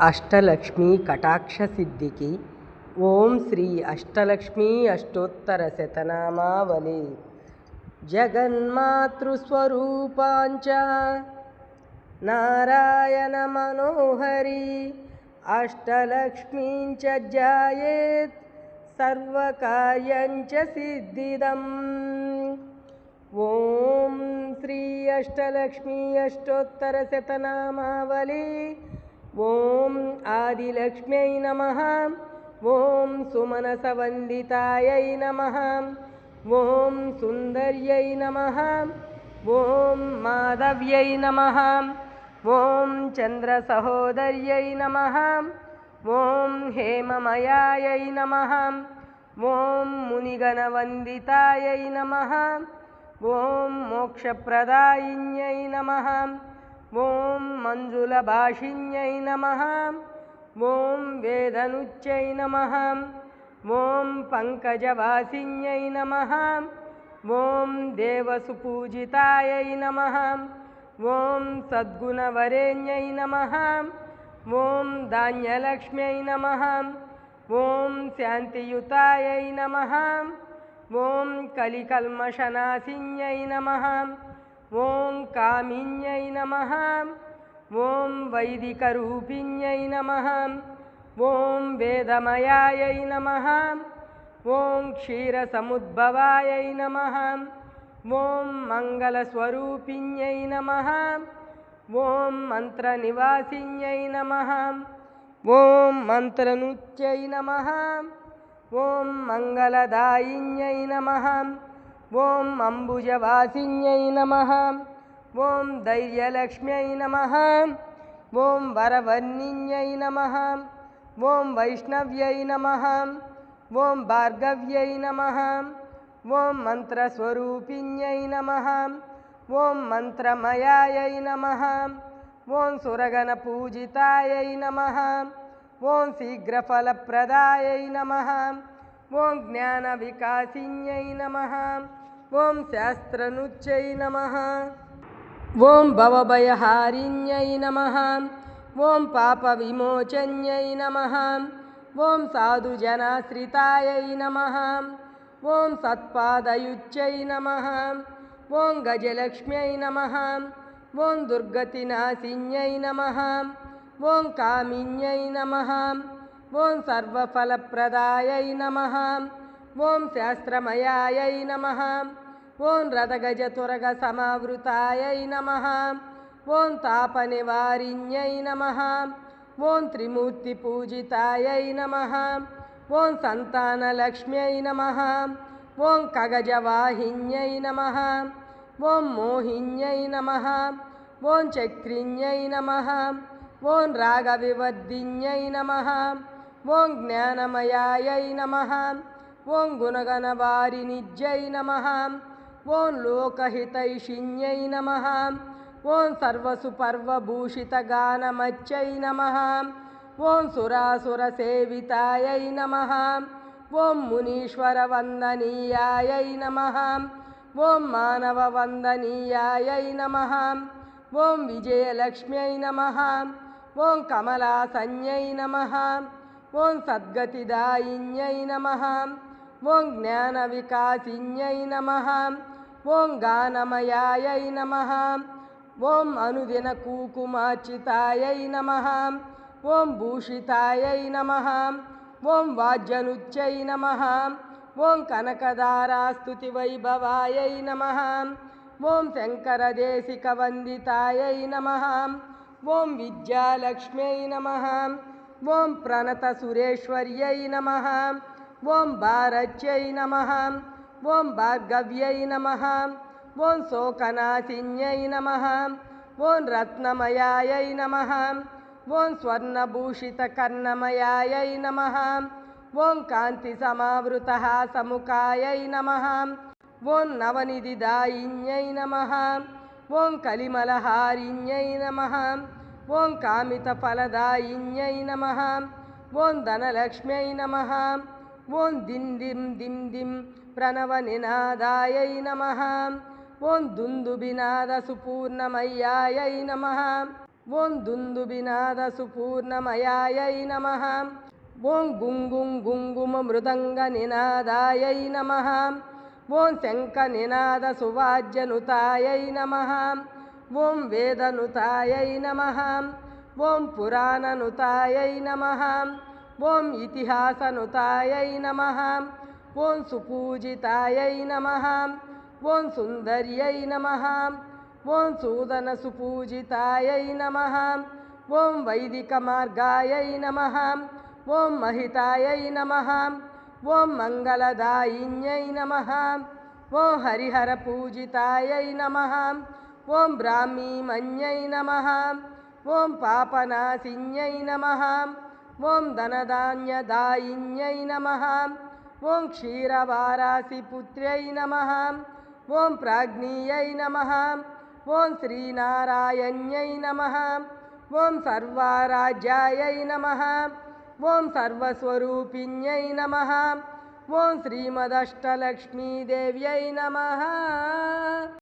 అష్టలక్ష్మీ కటాక్ష సిద్ధికి ఓం శ్రీ అష్టలక్ష్మీ అష్టోత్తర శతనామావళి జగన్మాతృస్వరూపాంచ నారాయణ మనోహరి అష్టలక్ష్మీంచ ధ్యాయేత్ సర్వకార్యంచ సిద్ధిదం. ఓం శ్రీ అష్టలక్ష్మీ అష్టోత్తర శతనామావళి. ఓం ఆదిలక్ష్మ్యై నమః. ఓం సుమనసవందితాయై నమః. ఓం సుందర్యై నమః. ఓం మాధవ్యై నమః. ఓం చంద్రసహోదర్యై నమః. ఓం హేమమయాయై నమః. ఓం మునిగణవందితాయై నమః. ఓం మోక్షప్రదాయిన్యై నమః. ఓం మంజులభాషిణ్యై నమః. ఓం వేదనుచ్యై నమః. ఓం పంకజవాసిన్యై నమః. ఓం దేవసుపూజితాయై నమః. ఓం సద్గుణవరేణ్యై నమః. ఓం ధాన్యలక్ష్మ్యై నమః. ఓం శాంతియుతాయై నమః. ఓం కలికల్మషనాశిన్యై నమః. ఓం కామిన్యై నమః. ఓం వైదికరూపిణ్యై నమః. ఓం వేదమయాయై నమః. ఓం క్షీరసముద్భవాయై నమః. ఓం మంగళస్వరూపిణ్యై నమః. ఓం మంత్రనివాసిన్యై నమః. ఓం మంత్రనృత్యై నమః. ఓం మంగళదాయిన్యై నమః. ఓం అంబుజవాసిన్యై నమః. ఓం ధైర్యలక్ష్మ్యై నమః. ఓం వరవర్ణిన్యై నమః. ఓం వైష్ణవ్యై నమః. ఓం భార్గవ్యై నమః. ఓం మంత్రస్వరూపిణ్యై నమః. ఓం మంత్రమయాయై నమః. ఓం సురగణపూజితాయై నమః. ఓం శీఘ్రఫలప్రదాయై నమః. ఓం జ్ఞానవికాసిన్యై నమః. ఓం శాస్త్రనుచ్యై నమః. ఓం భవభయహారిణ్యై నమః. ఓం పాపవిమోచన్యై నమః. ఓం సాధుజనాశ్రితాయై నమః. ఓం సత్పాదయుచ్యై నమః. ఓం గజలక్ష్మ్యై నమః. ఓం దుర్గతినాశిన్యై నమః. ఓం కామిన్యై నమః. ఓం సర్వఫలప్రదాయై నమః. ఓం శాస్త్రమయాయై నమః. ఓం రథగజతురగ సమావృతాయై నమః. ఓం తాపనివారిణ్యై నమః. ఓం త్రిమూర్తిపూజితాయై నమః. ఓం సంతానలక్ష్మ్యై నమః. ఓం ఖగజవాహిన్యై నమః. ఓం మోహిన్యై నమః. ఓం చక్రిణ్యై నమః. ఓం రాగవివర్ధిన్యై నమః. ఓం జ్ఞానమయాయై నమః. ఓం గుణగణవారిణిజ్యై నమః. ఓం లోకహితైషిణ్యై నమః. ఓం సర్వసుపర్వభూషితగానమచ్చై నమః. ఓం సురాసురసేవితాయై నమః. ఓం మునీశ్వరవందనీయాయై నమః. ఓం మానవవందనీయాయై నమః. ఓం విజయలక్ష్మ్యై నమః. ఓం కమలాసన్యై నమః. ఓం సద్గతిదాయిన్యై నమః. ఓం జ్ఞానవికాసిన్యై నమః. ఓం గానమయాయై నమః. ఓం అనుదిన కూకుమార్చితాయై నమః. ఓం భూషితాయై నమః. ఓం వాద్యనుచ్యై నమః. ఓం కనకదారాస్తుతి వైభవాయై నమః. ఓం శంకరదేశికవందితాయై నమః. ఓం విద్యాలక్ష్మ్యై నమః. ఓం ప్రణతసురేశ్వర్యై నమః. ఓం భారత్యై నమః. ఓం భార్గవ్యై నమః. ఓం శోకనాశిన్యై నమః. ఓం రత్నమయాయై నమః. ఓం స్వర్ణభూషితకర్ణమయాయై నమః. ఓం కాంతిసమావృతహాసముఖాయై నమః. ఓం నవనిధిదాయిన్యై నమః. ఓం కలిమలహారిణ్యై నమః. ఓం కామితఫలదాయిన్యై నమః. ఓం ధనలక్ష్మ్యై నమః. ఓం దిం దిం దిం దిం ప్రణవనినాదాయై నమః. ఓం దుందుబినాదసుపూర్ణమయ్యాయై నమః. ఓం దుందుబినాదసుపూర్ణమయాయై నమః. ఓం గుంగుం గుంగుమ మృదంగ నినాదాయై నమః. ఓం శంఖ నినాద సువాజ్యనుతాయై నమః. ఓం వేదనుతాయై నమః. ఓం పురాణనుతాయై నమః. ఓం ఇతిహాసనుతాయై నమః. ఓం సుపూజితాయై నమః. ఓం సుందర్యై నమః. ఓం సూదన సుపూజితాయై నమః. ఓం వైదిక మార్గాయై నమః. ఓం మహితాయై నమః. ఓం మంగళదాయిన్యై నమః. ఓం హరిహర పూజితాయై నమః. ఓం బ్రాహ్మీమన్యై నమః. ఓం పాపనాశిన్యై నమః. ఓం ధనధాన్యదాయిన్యై నమః. ఓం క్షీరవారాసిపుత్ర్యై నమః. ఓం ప్రాజ్ఞీయై నమః. ఓం శ్రీనారాయణ్యై నమః. ఓం సర్వారాజ్యాయై నమః. ఓం సర్వస్వరూపిణ్యై నమః. ఓం శ్రీమదష్టలక్ష్మీదేవ్యై నమః.